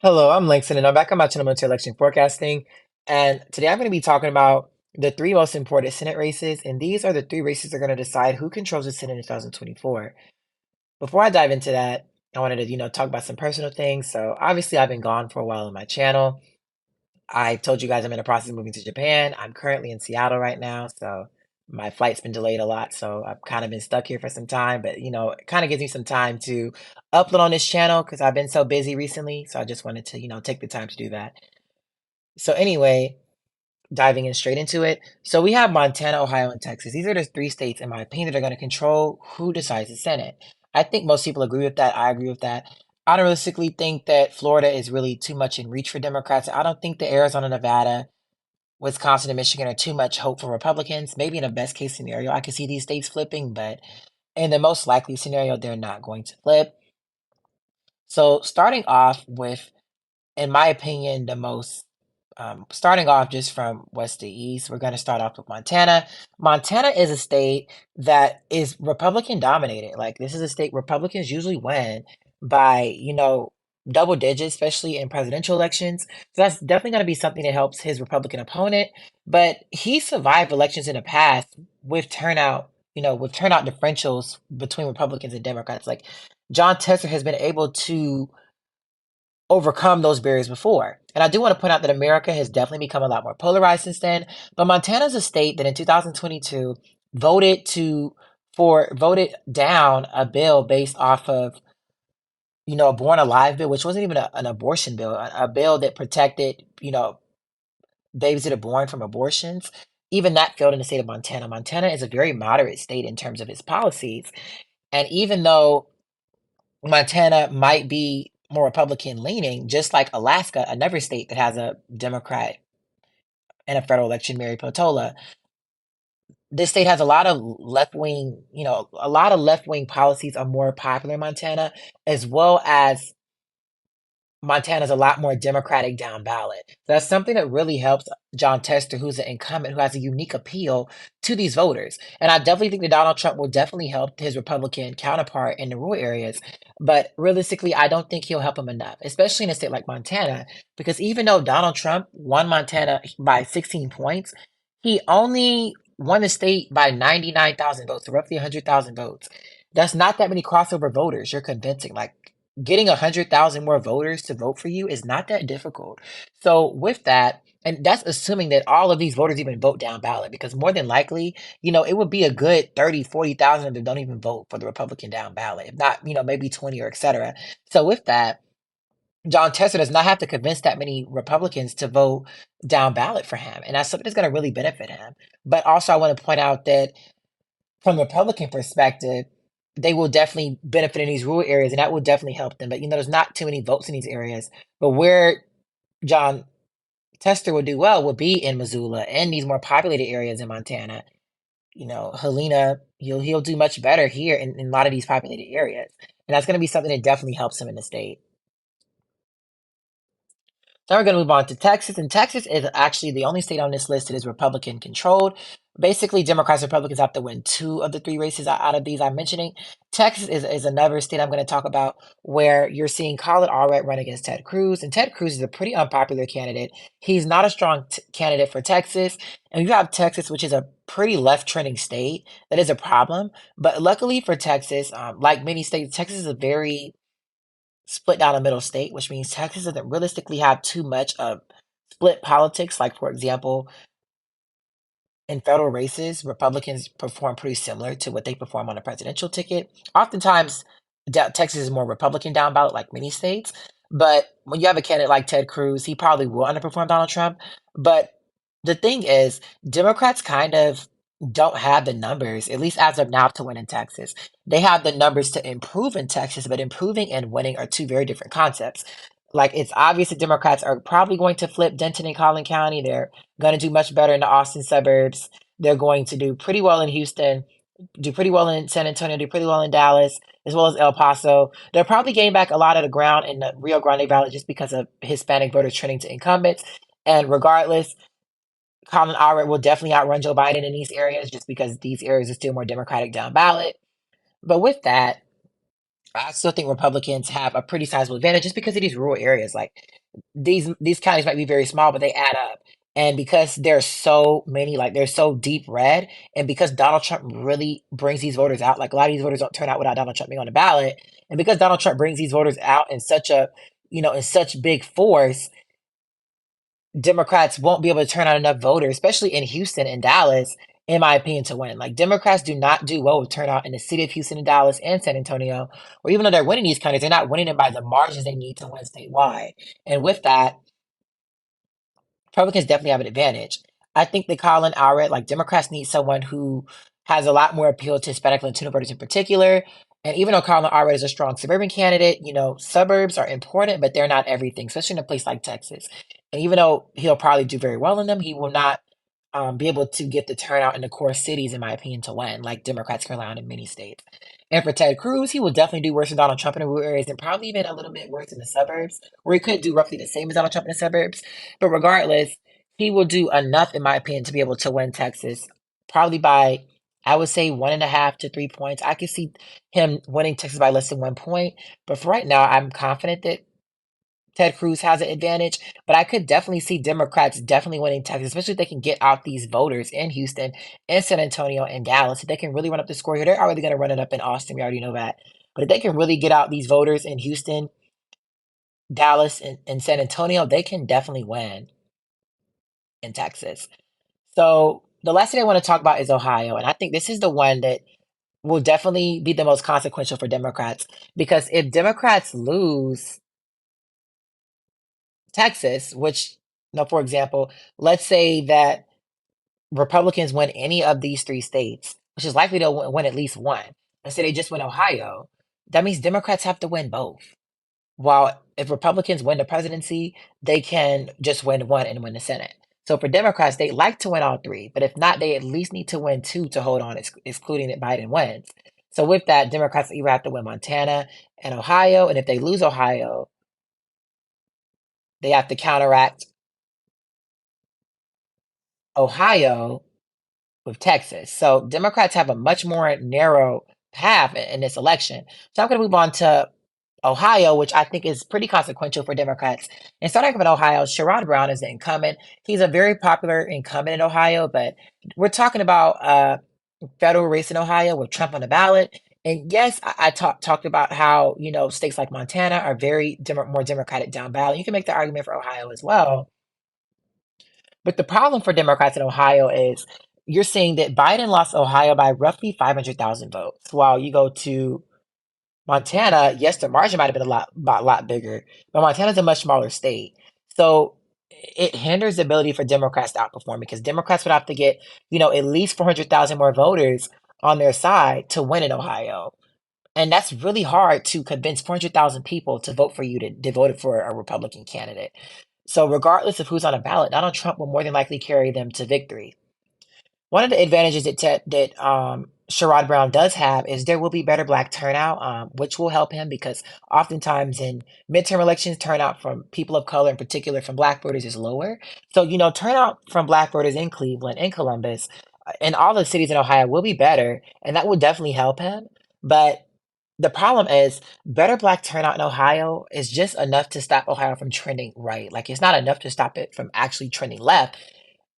Hello, I'm Langston, and I'm back on my channel to election forecasting. And today I'm going to be talking about the three most important Senate races, and these are the three races that are going to decide who controls the Senate in 2024. Before I dive into that, I wanted to, talk about some personal things. So obviously, I've been gone for a while on my channel. I told you guys I'm in the process of moving to Japan. I'm currently in Seattle right now, so my flight's been delayed a lot, so I've kind of been stuck here for some time. But it kind of gives me some time to upload on this channel because I've been so busy recently. So I just wanted to, take the time to do that. So anyway, diving in straight into it. So we have Montana, Ohio, and Texas. These are the three states, in my opinion, that are going to control who decides the Senate. I think most people agree with that. I agree with that. I don't realistically think that Florida is really too much in reach for Democrats. I don't think that Arizona, Nevada, Wisconsin, and Michigan are too much hope for Republicans. Maybe in a best case scenario, I could see these states flipping, but in the most likely scenario, they're not going to flip. So starting off with, in my opinion, the most starting off just from west to east, we're going to start off with Montana. Montana is a state that is Republican dominated. Like, this is a state Republicans usually win by, double digits, especially in presidential elections. So that's definitely going to be something that helps his Republican opponent. But he survived elections in the past with turnout, with turnout differentials between Republicans and Democrats. Like, John Tester has been able to overcome those barriers before. And I do want to point out that America has definitely become a lot more polarized since then. But Montana's a state that in 2022 voted down a bill based off of, a born alive bill, which wasn't even an abortion bill, a bill that protected, babies that are born from abortions. Even that failed in the state of Montana. Montana is a very moderate state in terms of its policies. And even though Montana might be more Republican leaning, just like Alaska, another state that has a Democrat in a federal election, Mary Peltola. This state has a lot of left wing, a lot of left wing policies are more popular in Montana, as well as Montana's a lot more Democratic down ballot. So that's something that really helps John Tester, who's an incumbent, who has a unique appeal to these voters. And I definitely think that Donald Trump will definitely help his Republican counterpart in the rural areas. But realistically, I don't think he'll help him enough, especially in a state like Montana, because even though Donald Trump won Montana by 16 points, he only won the state by 99,000 votes, so roughly 100,000 votes. That's not that many crossover voters you're convincing. Like, getting 100,000 more voters to vote for you is not that difficult. So with that, and that's assuming that all of these voters even vote down ballot, because more than likely, it would be a good 30, 40,000 that don't even vote for the Republican down ballot, if not, maybe 20 or et cetera. So with that, John Tester does not have to convince that many Republicans to vote down ballot for him. And that's something that's going to really benefit him. But also, I want to point out that from the Republican perspective, they will definitely benefit in these rural areas, and that will definitely help them. But there's not too many votes in these areas. But where John Tester would do well would be in Missoula and these more populated areas in Montana. Helena, he'll do much better here in a lot of these populated areas, and that's going to be something that definitely helps him in the state. Now we're going to move on to Texas, and Texas is actually the only state on this list that is Republican controlled. Basically, Democrats and Republicans have to win two of the three races out of these I'm mentioning. Texas is another state I'm going to talk about where you're seeing Colin Allred run against Ted Cruz, and Ted Cruz is a pretty unpopular candidate. He's not a strong candidate for Texas, and you have Texas, which is a pretty left trending state. That is a problem, but luckily for Texas, like many states, Texas is a very split down the middle state, which means Texas doesn't realistically have too much of split politics. Like, for example, in federal races, Republicans perform pretty similar to what they perform on a presidential ticket. Oftentimes, Texas is more Republican down ballot, like many states. But when you have a candidate like Ted Cruz, he probably will underperform Donald Trump. But the thing is, Democrats kind of don't have the numbers, at least as of now, to win in Texas. They have the numbers to improve in Texas, but improving and winning are two very different concepts. Like, it's obvious that Democrats are probably going to flip Denton and Collin County. They're going to do much better in the Austin suburbs. They're going to do pretty well in Houston, do pretty well in San Antonio, do pretty well in Dallas, as well as El Paso. They'll probably gain back a lot of the ground in the Rio Grande Valley just because of Hispanic voters trending to incumbents. And regardless, Colin Allred will definitely outrun Joe Biden in these areas just because these areas are still more Democratic down ballot. But with that, I still think Republicans have a pretty sizable advantage just because of these rural areas. Like these counties might be very small, but they add up. And because there's so many, like they're so deep red, and because Donald Trump really brings these voters out, like a lot of these voters don't turn out without Donald Trump being on the ballot. And because Donald Trump brings these voters out in such a, in such big force, Democrats won't be able to turn out enough voters, especially in Houston and Dallas, in my opinion, to win. Like Democrats do not do well with turnout in the city of Houston and Dallas and San Antonio, or even though they're winning these counties, they're not winning it by the margins they need to win statewide. And with that, Republicans definitely have an advantage. I think that Colin Allred, like Democrats need someone who has a lot more appeal to Hispanic and Latino voters in particular. And even though Colin Allred is a strong suburban candidate, suburbs are important, but they're not everything, especially in a place like Texas. And even though he'll probably do very well in them, he will not be able to get the turnout in the core cities, in my opinion, to win, like Democrats can rely on in many states. And for Ted Cruz, he will definitely do worse than Donald Trump in the rural areas and probably even a little bit worse in the suburbs, where he could do roughly the same as Donald Trump in the suburbs. But regardless, he will do enough, in my opinion, to be able to win Texas, probably by, I would say, 1.5 to 3 points. I could see him winning Texas by less than 1 point. But for right now, I'm confident that Ted Cruz has an advantage, but I could definitely see Democrats definitely winning Texas, especially if they can get out these voters in Houston and San Antonio and Dallas. If they can really run up the score here, they're already going to run it up in Austin. We already know that. But if they can really get out these voters in Houston, Dallas, and San Antonio, they can definitely win in Texas. So the last thing I want to talk about is Ohio. And I think this is the one that will definitely be the most consequential for Democrats because if Democrats lose Texas, which, for example, let's say that Republicans win any of these three states, which is likely to win at least one. Let's say they just win Ohio. That means Democrats have to win both. While if Republicans win the presidency, they can just win one and win the Senate. So for Democrats, they like to win all three, but if not, they at least need to win two to hold on, excluding that Biden wins. So with that, Democrats either have to win Montana and Ohio, and if they lose Ohio, they have to counteract Ohio with Texas. So Democrats have a much more narrow path in this election. So I'm going to move on to Ohio, which I think is pretty consequential for Democrats. And starting with Ohio, Sherrod Brown is the incumbent. He's a very popular incumbent in Ohio, but we're talking about a federal race in Ohio with Trump on the ballot. And yes, I talked about how, states like Montana are very more Democratic down ballot. You can make the argument for Ohio as well. But the problem for Democrats in Ohio is you're seeing that Biden lost Ohio by roughly 500,000 votes. While you go to Montana, yes, the margin might have been a lot bigger, but Montana's a much smaller state. So it hinders the ability for Democrats to outperform because Democrats would have to get, at least 400,000 more voters on their side to win in Ohio. And that's really hard to convince 400,000 people to vote for you to vote for a Republican candidate. So regardless of who's on a ballot, Donald Trump will more than likely carry them to victory. One of the advantages that Sherrod Brown does have is there will be better black turnout, which will help him because oftentimes in midterm elections, turnout from people of color, in particular from black voters, is lower. So, turnout from black voters in Cleveland, in Columbus, and all the cities in Ohio will be better, and that will definitely help him. But the problem is better black turnout in Ohio is just enough to stop Ohio from trending right. Like it's not enough to stop it from actually trending left.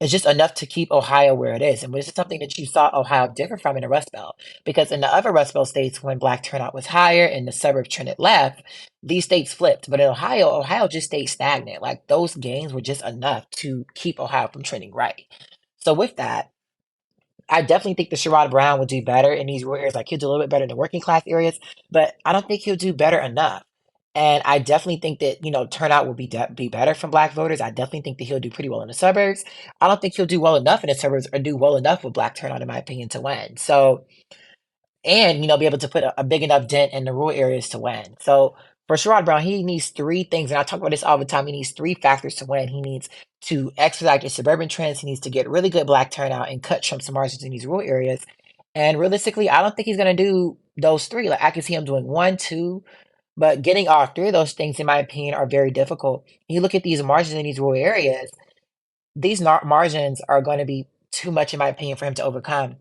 It's just enough to keep Ohio where it is. And this is something that you saw Ohio differ from in the Rust Belt. Because in the other Rust Belt states, when black turnout was higher and the suburbs trended left, these states flipped. But in Ohio, Ohio just stayed stagnant. Like those gains were just enough to keep Ohio from trending right. So with that, I definitely think that Sherrod Brown would do better in these rural areas. Like he'll do a little bit better in the working class areas, but I don't think he'll do better enough. And I definitely think that turnout will be better from black voters. I definitely think that he'll do pretty well in the suburbs. I don't think he'll do well enough in the suburbs or do well enough with black turnout, in my opinion, to win. So and be able to put a big enough dent in the rural areas to win. So for Sherrod Brown, he needs three things, and I talk about this all the time. He needs three factors to win. He needs to expedite the suburban trends. He needs to get really good black turnout and cut Trump's margins in these rural areas. And realistically, I don't think he's going to do those three. Like I can see him doing one, two, but getting all three of those things, in my opinion, are very difficult. You look at these margins in these rural areas; these margins are going to be too much, in my opinion, for him to overcome.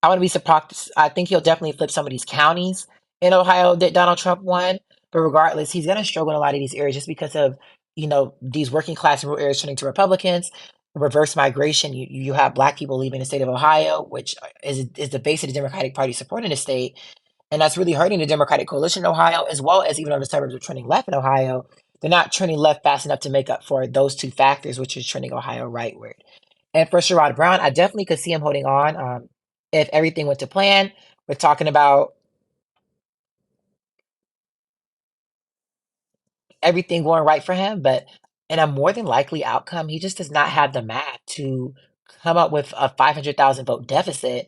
I wouldn't be surprised. I think he'll definitely flip some of these counties in Ohio that Donald Trump won. But regardless, he's going to struggle in a lot of these areas just because of, these working class rural areas turning to Republicans, reverse migration. You have black people leaving the state of Ohio, which is the base of the Democratic Party support in the state. And that's really hurting the Democratic coalition in Ohio, as well as even though the suburbs are trending left in Ohio, they're not trending left fast enough to make up for those two factors, which is trending Ohio rightward. And for Sherrod Brown, I definitely could see him holding on if everything went to plan. We're talking about everything going right for him, but in a more than likely outcome, he just does not have the math to come up with a 500,000 vote deficit,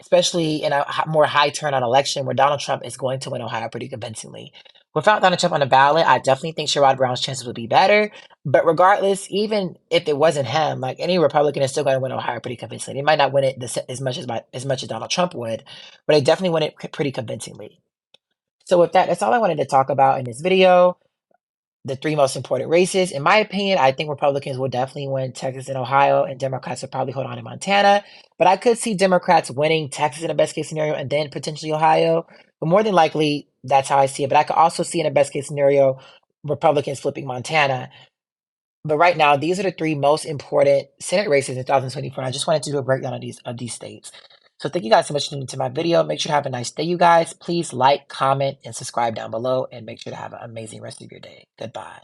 especially in a more high turnout election where Donald Trump is going to win Ohio pretty convincingly. Without Donald Trump on the ballot, I definitely think Sherrod Brown's chances would be better. But regardless, even if it wasn't him, like any Republican is still going to win Ohio pretty convincingly. They might not win it as much as Donald Trump would, but they definitely win it pretty convincingly. So with that, that's all I wanted to talk about in this video. The three most important races. In my opinion, I think Republicans will definitely win Texas and Ohio, and Democrats will probably hold on in Montana. But I could see Democrats winning Texas in a best case scenario and then potentially Ohio. But more than likely, that's how I see it. But I could also see in a best case scenario, Republicans flipping Montana. But right now, these are the three most important Senate races in 2024. I just wanted to do a breakdown of these states. So thank you guys so much for tuning into my video. Make sure to have a nice day, you guys. Please like, comment, and subscribe down below, and make sure to have an amazing rest of your day. Goodbye.